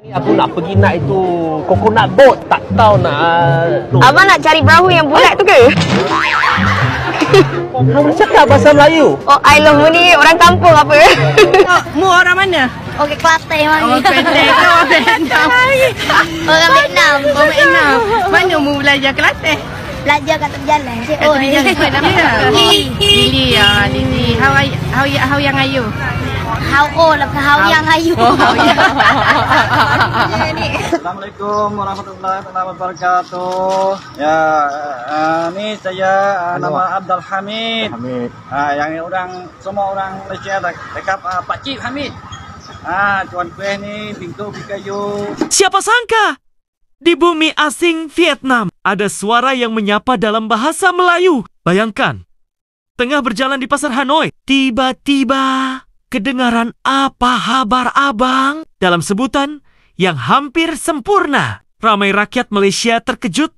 Ni aku nak pergi nak itu coconut boat, tak tahu nak. Abang nak cari perahu yang bulat tu ke? Kamu cakap bahasa Melayu? Oh, I love mu ni orang kampung apa? Mu orang mana? Okey, Kelantan mari. Oh, Kelantan. Orang Vietnam. Orang Vietnam. Orang Vietnam. Mana mu belajar Kelantan? Belajar kat tepi jalan. Kat tepi jalan. Apa nama dia? Lily. Lily. How young are you? How old lah, how young are you? Oh, how young. Assalamualaikum warahmatullahi wabarakatuh. Ya, ni saya nama Abdul Hamid. Yang semua orang Malaysia dekat Pak Cik Hamid. Tuan kuih ni Bingko Bikayu. Siapa sangka? Di bumi asing Vietnam, ada suara yang menyapa dalam bahasa Melayu. Bayangkan, tengah berjalan di pasar Hanoi, tiba-tiba kedengaran "Apa kabar abang?" dalam sebutan yang hampir sempurna. Ramai rakyat Malaysia terkejut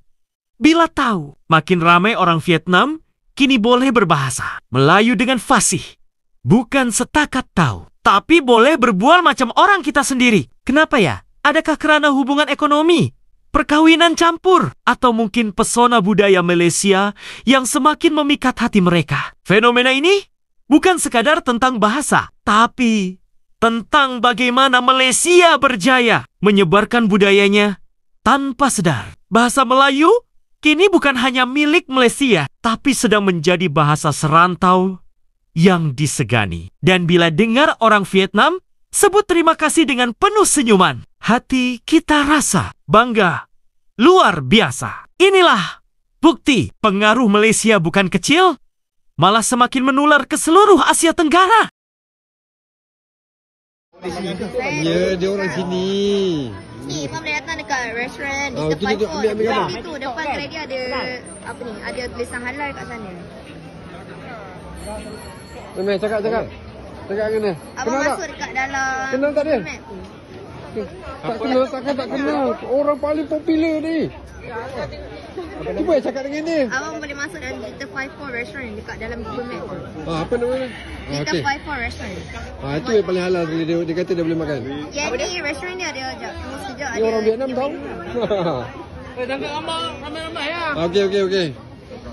bila tahu makin ramai orang Vietnam kini boleh berbahasa Melayu dengan fasih. Bukan setakat tahu, tapi boleh berbual macam orang kita sendiri. Kenapa ya? Adakah karena hubungan ekonomi, perkawinan campur, atau mungkin pesona budaya Malaysia yang semakin memikat hati mereka? Fenomena ini bukan sekadar tentang bahasa, tapi tentang bagaimana Malaysia berjaya menyebarkan budayanya tanpa sadar. Bahasa Melayu kini bukan hanya milik Malaysia, tapi sedang menjadi bahasa serantau yang disegani. Dan bila dengar orang Vietnam sebut terima kasih dengan penuh senyuman, hati kita rasa bangga luar biasa. Inilah bukti pengaruh Malaysia bukan kecil, malah semakin menular ke seluruh Asia Tenggara. Ya, dia orang sini. Ni, Imam boleh datang dekat restoran di tu depan dia pun. ambil gambar. Itu depan kedai dia ada apa ni? Ada tulisan halal kat sana. Meh, cakap kena. Abang masuk dekat dalam. Kenal tak dia? map. Tak kenal, takkan tak kenal. Orang paling popular ni. Cuba cakap dengan dia. Abang boleh masuk dalam Little 54 restaurant dekat dalam Google Map tu. Apa nama dia? Little 54 restaurant. Itu yang paling halal. Dia kata dia boleh makan. Yang ni restoran dia ada sekejap. Tunggu sekejap. Ni orang Vietnam tahu. Tangkap gambar ramai-ramai ya. Okey.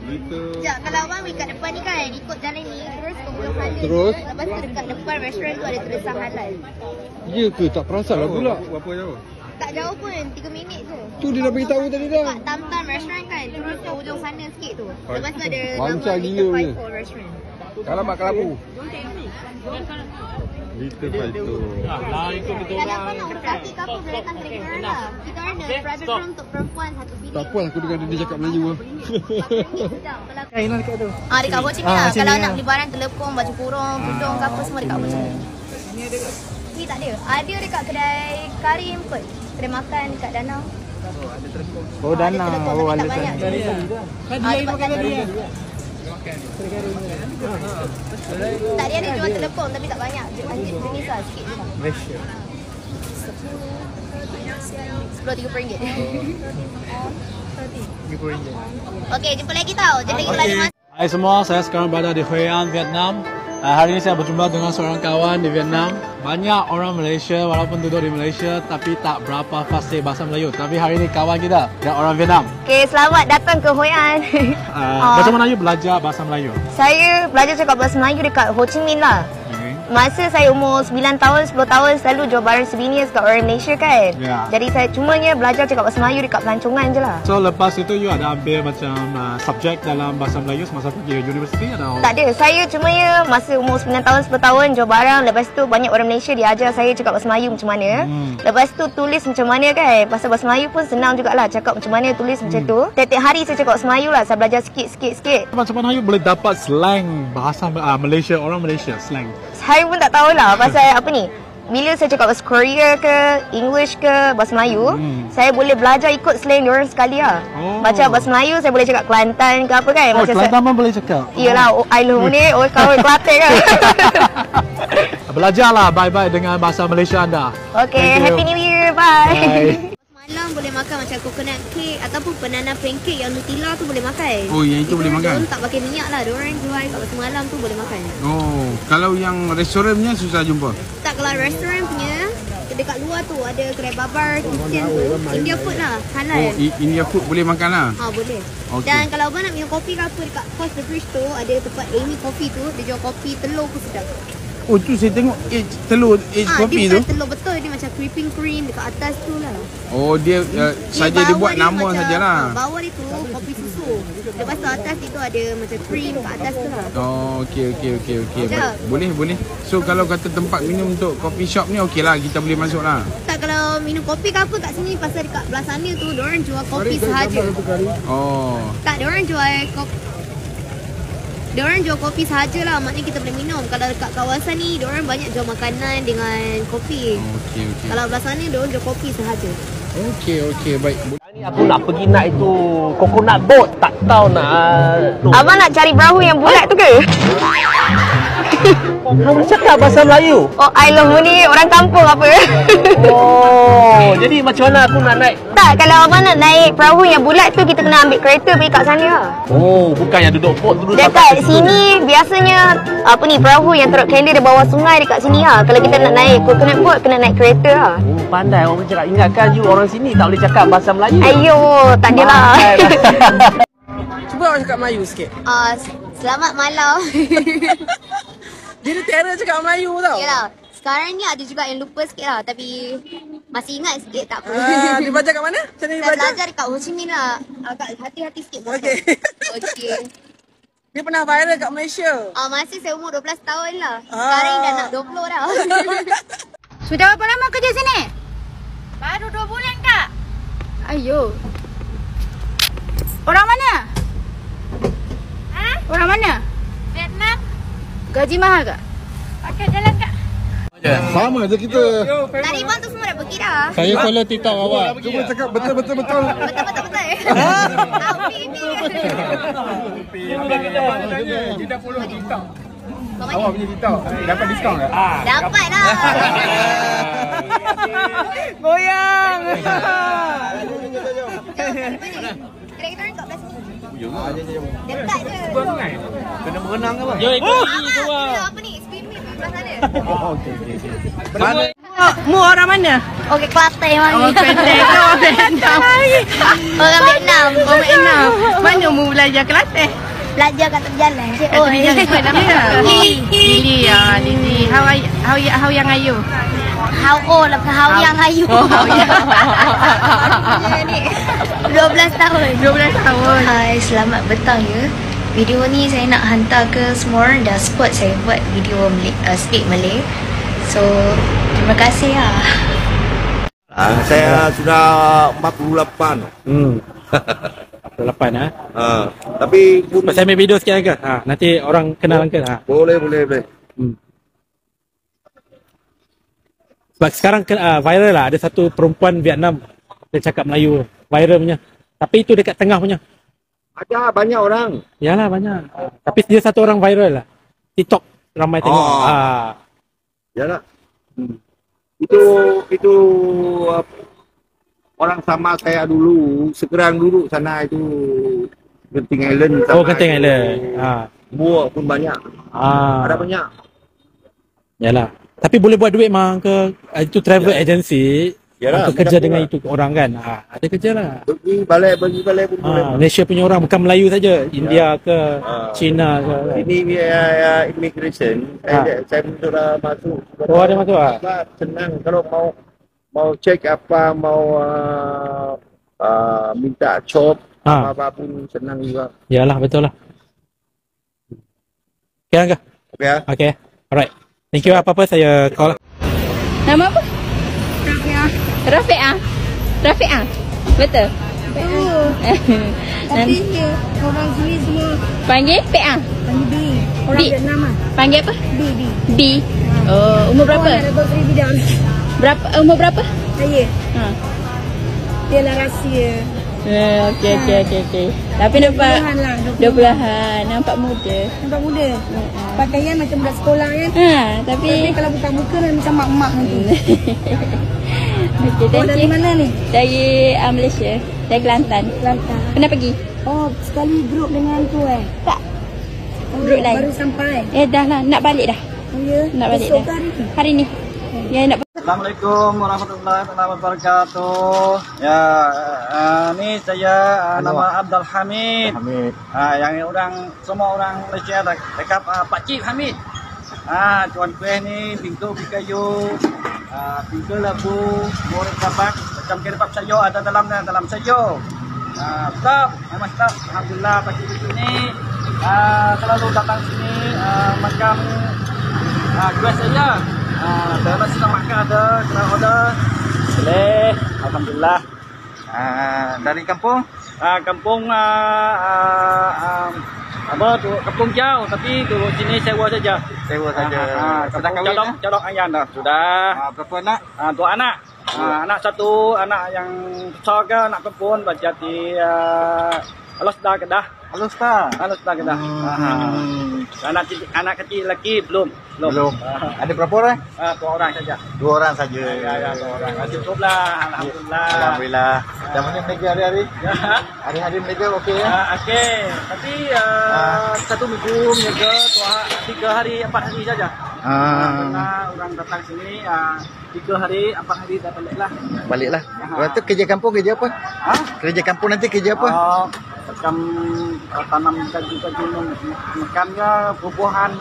Sekejap, kalau abang pergi kat depan ni kan, ikut jalan ni, terus ke Pulau Sana. Terus? Lepas tu dekat depan restoran tu ada tulisan halal. Ya ke? Tak perasan lah pula. Berapa jauh? Tak jauh pun, 3 minit je. Tu dia dah beritahu tadi dah. Kat Tam-Tam restoran kan, terus ke ujung sana sikit tu. Lepas tu ada Lancar nama gila Little punya. 54 restaurant. Kalau mak kelabu. Itu itu. Kalau kau nak berkaki ke apa, boleh datang kedai lah. Kita orang ada private room untuk perempuan 1 bilik. Tak apalah aku dengar dia cakap Melayu lah. Dekat Ho Chi Minh lah. Kalau nak beli barang telepon, baju kurung, tudung ke apa semua dekat Ho Chi Minh. Ni tak ada. Ada dekat kedai Karim kot. Kedai makan dekat danau. Oh, Danau. Oh, ada banyak. Tak, dia ada jual telepon tapi tak banyak. Jenis lah, sikit je lah. Malaysia. 10 RM30. Okey, jumpa lagi tau. Jadi lagi kalau ada masa. Hai semua, saya sekarang berada di Hoi An, Vietnam. Hari ini saya berjumpa dengan seorang kawan di Vietnam. Banyak orang Malaysia walaupun duduk di Malaysia tapi tak berapa fasih bahasa Melayu. Tapi hari ini kawan kita, dia orang Vietnam. Okey, selamat datang ke Hoi An. Macam mana you belajar bahasa Melayu? Saya belajar cakap bahasa Melayu dekat Ho Chi Minh lah. Masa saya umur 9 tahun, 10 tahun selalu jual barang souvenirs kat orang Malaysia kan. Ya. Jadi saya cumanya belajar cakap bahasa Melayu dekat pelancongan je lah. So lepas itu you ada ambil macam subjek dalam bahasa Melayu semasa pergi universiti atau? Tak ada, saya cumanya masa umur 9 tahun, 10 tahun jual barang. Lepas tu banyak orang Malaysia dia ajar saya cakap bahasa Melayu macam mana. Lepas tu tulis macam mana kan. Pasal bahasa Melayu pun senang jugalah cakap macam mana, tulis macam tu. Tiap-tiap hari saya cakap bahasa Melayu lah, saya belajar sikit. Macam mana you boleh dapat slang bahasa Malaysia, orang Malaysia slang? Saya pun tak tahulah pasal apa ni. Bila saya cakap bahasa Korea ke, English ke, bahasa Melayu, saya boleh belajar ikut slang diorang sekali lah. Macam bahasa Melayu saya boleh cakap Kelantan ke apa kan. Oh, Kelantan pun boleh cakap? Iyalah, I love ni, kawan Kelantan kan. Belajarlah baik-baik dengan bahasa Malaysia anda. Okay, Happy New Year, bye. Bye. Malam boleh makan macam coconut cake ataupun banana pancake yang Nutella tu boleh makan. Oh, yang itu boleh makan? Diorang tak pakai minyak lah, diorang jual kat waktu malam tu boleh makan. Oh, kalau yang restoran punya susah jumpa. Tak, kalau restoran punya, dekat luar tu ada kedai babar Christian tu. India food lah, halal. Oh, India food boleh makan lah. Boleh. Okey. Dan kalau abang nak minum kopi ke apa dekat Cross the Bridge tu ada tempat Amy Coffee tu, dia jual kopi telur pun sedap. Oh tu saya tengok telur kopi dia tu. bukan telur betul, dia macam whipping cream dekat atas tu lah. Oh dia saja dia buat nama sajalah. Bawah dia tu kopi susu. Lepas tu atas itu ada macam cream kat atas tu lah. Oh okey. Boleh. So kalau kata tempat minum untuk coffee shop ni okey lah, kita boleh masuk lah. Tak, kalau minum kopi ke apa kat sini pasal dekat belah sana tu diorang jual kopi sahaja. Oh. Tak, diorang jual kopi sahajalah, maknanya kita boleh minum. Kalau dekat kawasan ni diorang banyak jual makanan dengan kopi. Okey. Kalau belah sana diorang jual kopi sahaja. Okey, baik. Ni aku nak pergi nak itu coconut boat. Tak tahu nak... Abang nak cari perahu yang bulat tu ke? Kamu cakap bahasa Melayu? Oh, I love ni orang kampung apa? Oh, jadi macam mana aku nak naik? Tak, kalau abang nak naik perahu yang bulat tu kita kena ambil kereta pergi kat sana lah. Oh, bukan yang duduk boat dulu. Dekat sini biasanya perahu yang teruk kender di bawah sungai dekat sini lah. Kalau kita nak naik coconut boat kena naik kereta lah. Oh, pandai orang cakap. Ingatkan you orang sini tak boleh cakap bahasa Melayu. Ayo, tak adalah. Cuba awak cakap Melayu sikit. Selamat malam. Dia terror cakap Melayu tau. Yalah, sekarang ni ada juga yang lupa sikit lah. Tapi masih ingat sikit, tak apa. Dia belajar kat mana? Macam mana dia Saya belajar? belajar dekat Ho Chi Minh lah. Agak hati-hati sikit. Okey. Okey. Dia pernah viral kat Malaysia. Masa saya umur 12 tahun lah. Sekarang ni dah nak 20 dah. Sudah berapa lama kerja sini? Baru 2 bulan, Kak. Ayo. Orang mana? Orang mana? Vietnam. Gaji mahal tak? Pakai jalan, Kak. Sama je kita. Taliban tu semua dah pergi dah. Saya follow TikTok awak. Cuba cakap betul. Betul. Dia dah follow TikTok. Awak punya TikTok dapat diskaun tak? Dapat lah. Goyang. Kita orang kat belah sini. Dekat je. Kena berenang ke apa? Apa ni? Swimming belah sana. Mana? Mu orang mana? Okey, Kelantan mari. Oh, Vietnam. Orang Vietnam. Oh, Vietnam. Mana mu belajar Kelantan? Belajar kat tepi jalan. Oh, ya. Lily. How young are you? How old lah, how young are you? Oh, how young. 12 tahun. 12 tahun. Hai, selamat petang ya. Video ni saya nak hantar ke semua orang dah support saya buat video speak Malay. So, terima kasih lah. Saya sudah 48. 48 Tapi saya ambil video sikit ke? Nanti orang kenal ke? boleh. Sebab sekarang viral lah, ada satu perempuan Vietnam dia cakap Melayu, viral punya. Tapi itu dekat tengah punya. ada banyak orang. Yalah banyak. Tapi dia satu orang viral lah. TikTok ramai tengok. Yalah. Itu orang sama saya dulu, sekarang dulu sana itu Genting Island. Oh, Genting Island. Mua pun banyak. Ada banyak. Yalah. Tapi boleh buat duit mah ke itu travel agency. Yalah, untuk kerja dengan itu orang kan. Ada kerja lah. Pergi balik pun boleh. Malaysia punya orang bukan Melayu saja, India ke, China ke. Ini immigration. Saya sudah masuk. Oh, ada masuk Senang kalau mau cek apa, mau minta job apa pun senang juga. Yalah, betul lah. Okay, Angga. Okay ya. Okay. Alright. Thank you. Apa-apa saya call. Nama apa? Rafi'ah. Betul? Tapi orang sini semua Panggil Pe'ah? panggil B. Orang Vietnam lah. Panggil apa? B. Oh, umur berapa? Datuk Seri Bidang. Umur berapa? Saya. Dia lah rahsia. Okey. Tapi nampak 20-an lah. 20-an. Nampak muda. Nampak muda. Pakaian macam budak sekolah kan. Tapi kalau buka muka macam mak-mak nanti. Okey, thank dari you. mana ni? Dari Malaysia. Dari Kelantan. Pernah pergi? Oh, sekali grup dengan tu Tak. Grup lain. Baru sampai. Dah lah. Nak balik dah. Oh ya? Nak balik Esok dah. ke hari ni? Hari ni. Ya, nak Assalamualaikum warahmatullahi wabarakatuh. Ya, ni saya nama Abdul Hamid. Yang semua orang Malaysia dekat Pak Cik Hamid. Tuan kuih ni bingkau kayu, bingkau labu, murid kapak, macam kerap sayur ada dalam sayur. Sedap, memang sedap. Alhamdulillah Pak Cik ni selalu datang sini makan kuih saya. Dalam sedang makan ada kena order. Boleh, alhamdulillah. Dari kampung? Kampung kampung jauh tapi dulu sini sewa saja. Sewa saja. Sudah kahwin? Cadok ayam dah. Sudah. Berapa anak? 2 anak. Anak satu, anak yang besar ke anak perempuan berjati Alustar Kedah. Alustar Kedah. Anak kecil lagi belum. Ada berapa orang? 2 orang saja. 2 orang saja. Ya, 2 orang. Cukuplah, alhamdulillah. Macam mana mereka hari-hari? Hari-hari mereka okey ya? Okey. Tapi 1 minggu mereka 3 hari 4 hari saja. Karena orang datang sini 3 hari 4 hari dah baliklah. Lepas tu kerja kampung kerja apa? Kerja kampung nanti kerja apa? Macam tanam kaju-kaju makannya buah-buahan.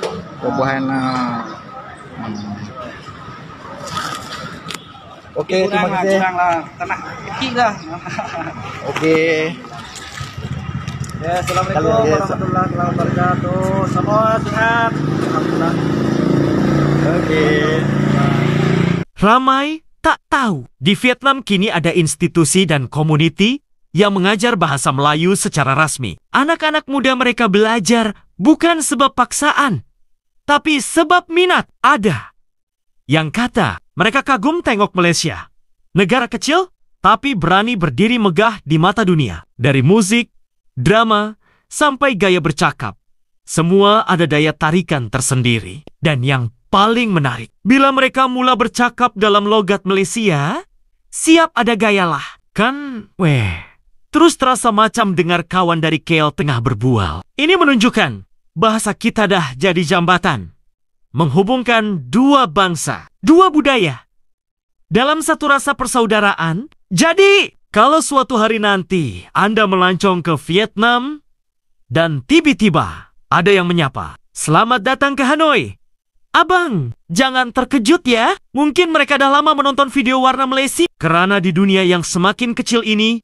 Okey, terima kasih. Kuranglah tanah kecil lah. Okey. Ya, assalamualaikum warahmatullahi wabarakatuh. Semua sihat. Alhamdulillah. Okey. Ramai tak tahu, di Vietnam kini ada institusi dan komuniti yang mengajar bahasa Melayu secara rasmi. Anak-anak muda mereka belajar bukan sebab paksaan, tapi sebab minat. Ada yang kata mereka kagum tengok Malaysia. Negara kecil, tapi berani berdiri megah di mata dunia. Dari musik, drama, sampai gaya bercakap. Semua ada daya tarikan tersendiri. Dan yang paling menarik, bila mereka mula bercakap dalam logat Malaysia, siap ada gayalah. Kan, terus terasa macam dengar kawan dari KL tengah berbual. Ini menunjukkan bahasa kita dah jadi jambatan menghubungkan 2 bangsa, 2 budaya dalam satu rasa persaudaraan. Jadi, kalau suatu hari nanti Anda melancong ke Vietnam dan tiba-tiba ada yang menyapa, "Selamat datang ke Hanoi." Abang, jangan terkejut ya. Mungkin mereka dah lama menonton video warna Malaysia. Kerana di dunia yang semakin kecil ini,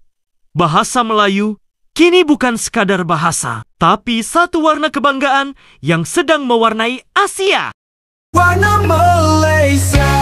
bahasa Melayu kini bukan sekadar bahasa, tapi satu warna kebanggaan yang sedang mewarnai Asia. Warna Malaysia.